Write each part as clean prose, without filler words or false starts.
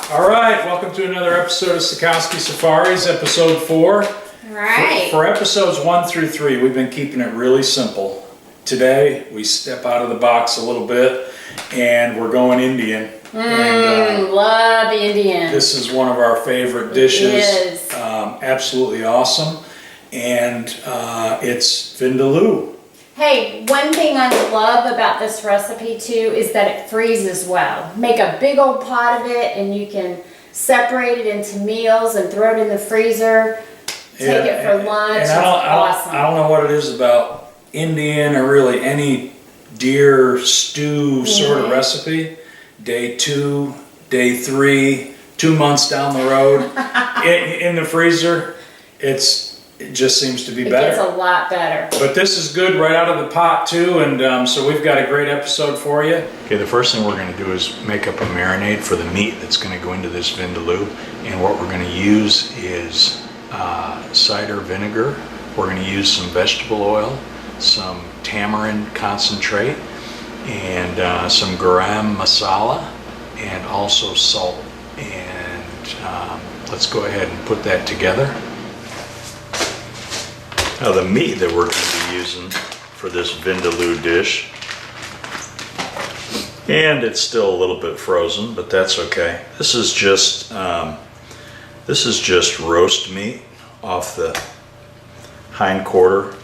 Alright, welcome to another episode of Sakowski Safaris, episode 4. Right. For episodes 1 through 3, we've been keeping it really simple. Today, we step out of the box a little bit, and we're going Indian. Love Indian. This is one of our favorite dishes. It is. Absolutely awesome. And it's Vindaloo. Hey, one thing I love about this recipe too is that it freezes well. Make a big old pot of it and you can separate it into meals and throw it in the freezer. Take it for lunch. It's awesome. I don't know what it is about Indian or really any deer stew sort of recipe. Day 2, day 3, 2 months down the road in the freezer, it just seems to be better. It gets a lot better. But this is good right out of the pot too, and so we've got a great episode for you. Okay, the first thing we're going to do is make up a marinade for the meat that's going to go into this Vindaloo, and what we're going to use is cider vinegar. We're going to use some vegetable oil, some tamarind concentrate, and some garam masala, and also salt. And let's go ahead and put that together. Now the meat that we're going to be using for this Vindaloo dish, and it's still a little bit frozen, but that's okay. This is just roast meat off the hind quarter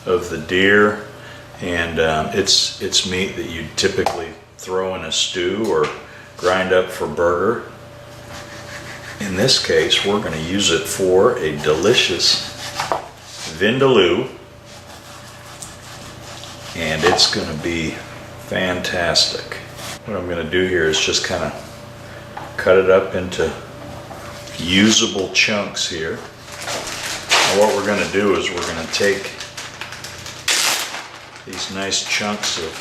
of the deer, and it's meat that you typically throw in a stew or grind up for burger. In this case, we're going to use it for a delicious Vindaloo, and it's going to be fantastic. What I'm going to do here is just kind of cut it up into usable chunks here. And what we're going to do is we're going to take these nice chunks of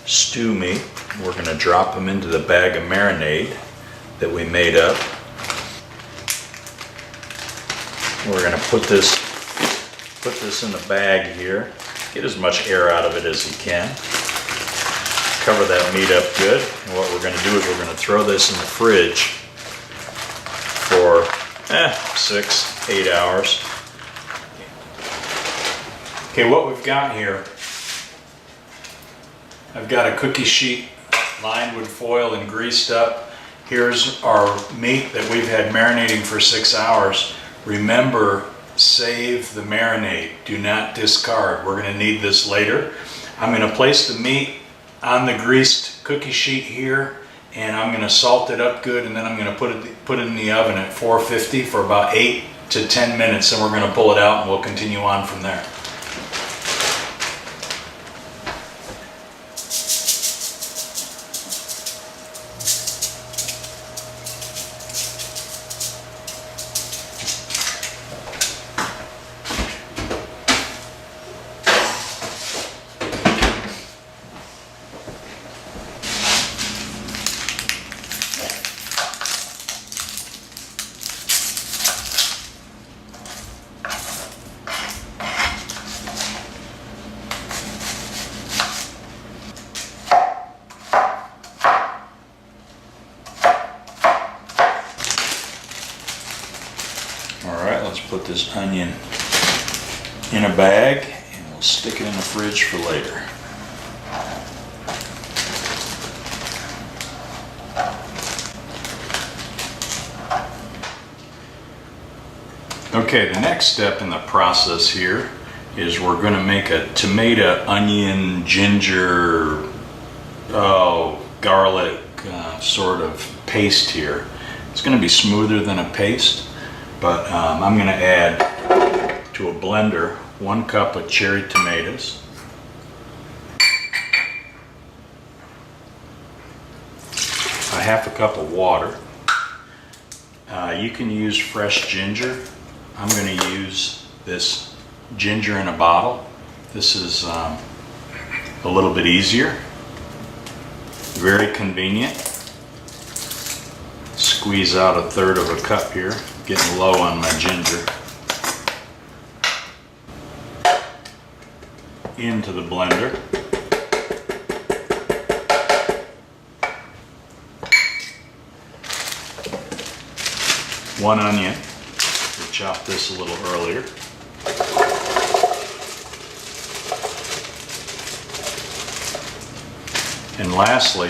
stew meat, and we're going to drop them into the bag of marinade that we made up. We're going to put this in the bag here. Get as much air out of it as you can. Cover that meat up good. And what we're going to do is we're going to throw this in the fridge for 6-8 hours. Okay, what we've got here, I've got a cookie sheet lined with foil and greased up. Here's our meat that we've had marinating for 6 hours. Remember, save the marinade. Do not discard. We're going to need this later. I'm going to place the meat on the greased cookie sheet here, and I'm going to salt it up good, and then I'm going to put it in the oven at 450 for about 8 to 10 minutes, and we're going to pull it out and we'll continue on from there. Let's put this onion in a bag and we'll stick it in the fridge for later. Okay, the next step in the process here is we're going to make a tomato, onion, ginger, garlic sort of paste here. It's going to be smoother than a paste, but I'm going to add to a blender 1 cup of cherry tomatoes, a half a cup of water. You can use fresh ginger. I'm going to use this ginger in a bottle. This is a little bit easier, very convenient. Squeeze out 1/3 of a cup here, getting low on my ginger. Into the blender. One onion. We chopped this a little earlier. And lastly,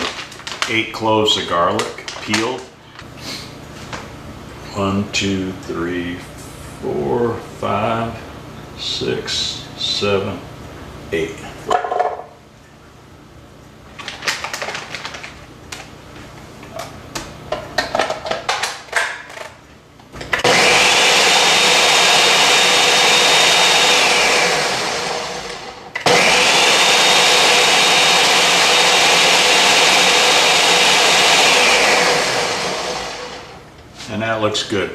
8 cloves of garlic, peeled. 1, 2, 3, 4, 5, 6, 7, 8. And that looks good.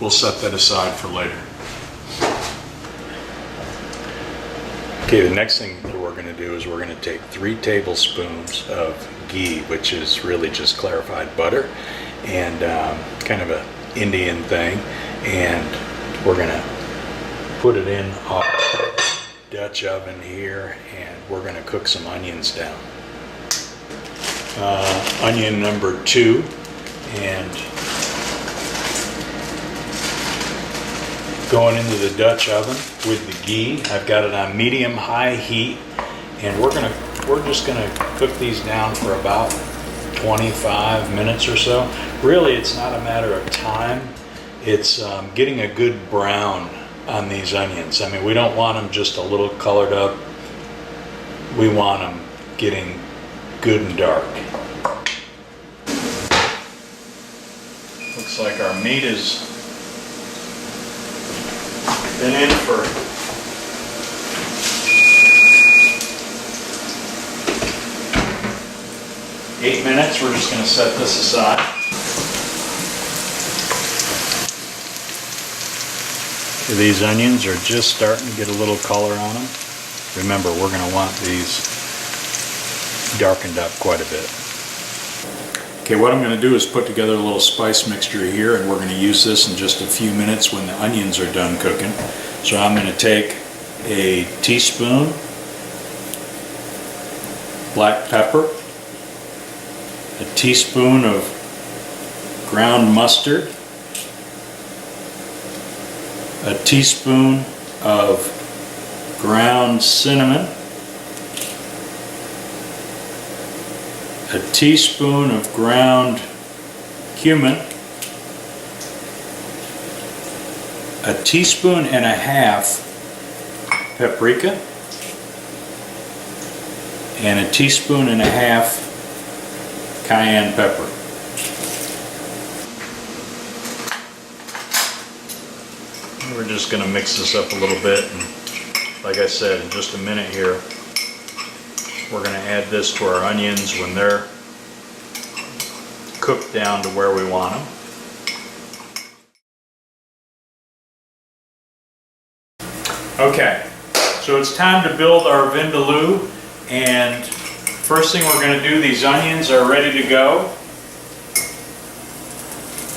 We'll set that aside for later. Okay, the next thing that we're going to do is we're going to take 3 tablespoons of ghee, which is really just clarified butter, and kind of an Indian thing, and we're going to put it in our Dutch oven here, and we're going to cook some onions down. Onion number 2, and going into the Dutch oven with the ghee. I've got it on medium-high heat, and we're just gonna cook these down for about 25 minutes or so. Really, it's not a matter of time. It's getting a good brown on these onions. I mean, we don't want them just a little colored up. We want them getting good and dark. Looks like our meat is been in for 8 minutes. We're just going to set this aside. These onions are just starting to get a little color on them. Remember, we're going to want these darkened up quite a bit. Okay, what I'm going to do is put together a little spice mixture here, and we're going to use this in just a few minutes when the onions are done cooking. So I'm going to take a teaspoon black pepper, a teaspoon of ground mustard, a teaspoon of ground cinnamon, a teaspoon of ground cumin, a teaspoon and a half paprika, and a teaspoon and a half cayenne pepper. We're just going to mix this up a little bit, and like I said, in just a minute here, we're going to add this to our onions when they're cooked down to where we want them. Okay, so it's time to build our Vindaloo, and first thing we're going to do, these onions are ready to go.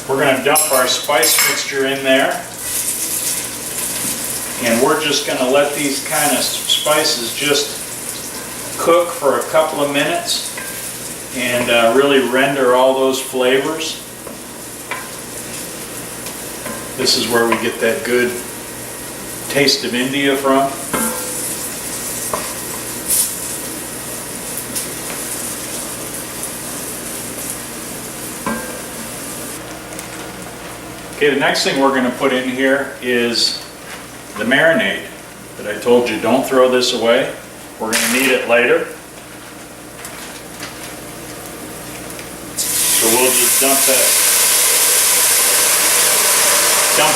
We're going to dump our spice mixture in there, and we're just going to let these kind of spices just cook for a couple of minutes and really render all those flavors. This is where we get that good taste of India from. Okay, the next thing we're going to put in here is the marinade. that I told you don't throw this away. We're going to need it later. So we'll just dump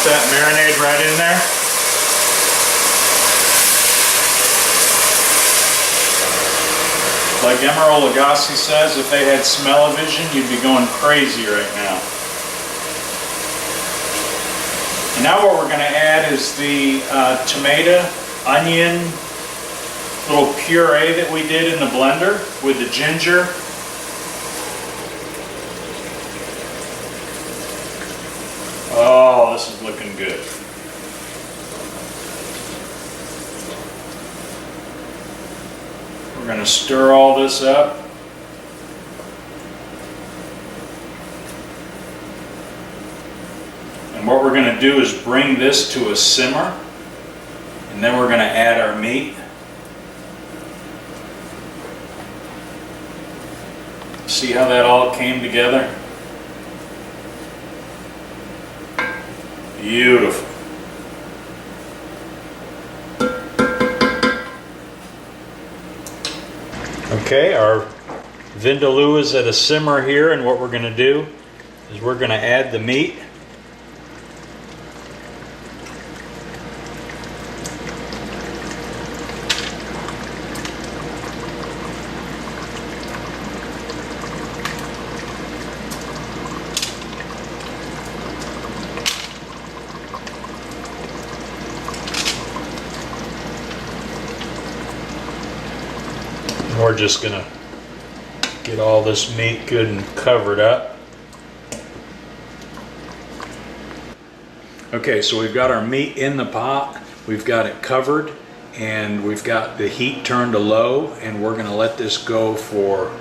that marinade right in there. Like Vindaloo-Sakowski says, if they had smell-o-vision, you'd be going crazy right now. And now what we're going to add is the tomato, onion, little puree that we did in the blender with the ginger. Oh, this is looking good. We're going to stir all this up. And what we're going to do is bring this to a simmer, and then we're going to add our meat. See how that all came together? Beautiful. Okay, our Vindaloo is at a simmer here, and what we're going to do is we're going to add the meat. We're just going to get all this meat good and covered up. Okay, so we've got our meat in the pot, we've got it covered, and we've got the heat turned to low, and we're going to let this go for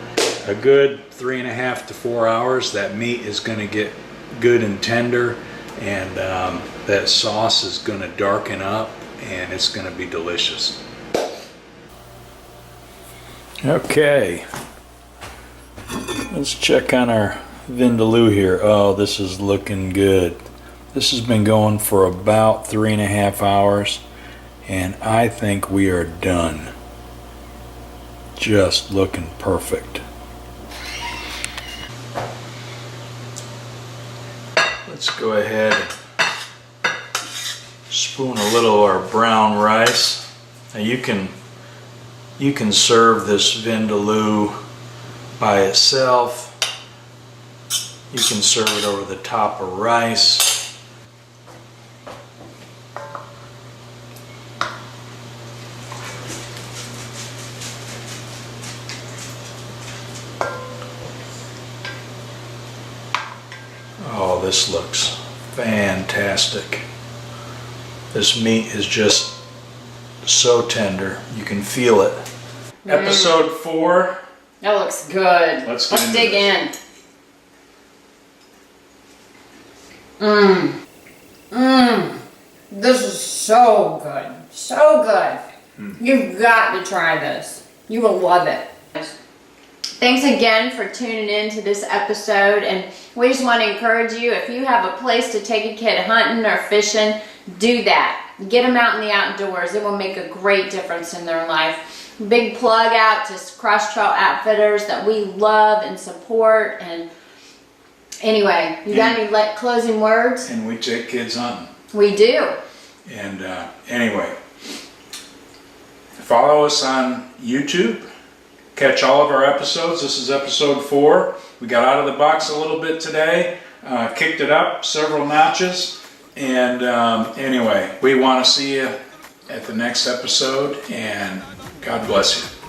a good 3.5 to 4 hours. That meat is going to get good and tender, and that sauce is going to darken up, and it's going to be delicious. Okay, let's check on our Vindaloo here. Oh, this is looking good. This has been going for about 3.5 hours, and I think we are done. Just looking perfect. Let's go ahead and spoon a little of our brown rice. Now you can serve this Vindaloo by itself. You can serve it over the top of rice. Oh, this looks fantastic. This meat is just so tender. You can feel it. Episode 4. That looks good. Let's dig in. This is so good. So good. You've got to try this. You will love it. Thanks again for tuning in to this episode, and we just want to encourage you, if you have a place to take a kid hunting or fishing, do that. Get them out in the outdoors. It will make a great difference in their life. Big plug out to Cross Trail Outfitters that we love and support. And anyway, you got any closing words? And we take kids hunting. We do. And anyway, follow us on YouTube. Catch all of our episodes. This is episode 4. We got out of the box a little bit today. Kicked it up several notches. And anyway, we want to see you at the next episode, and God bless you.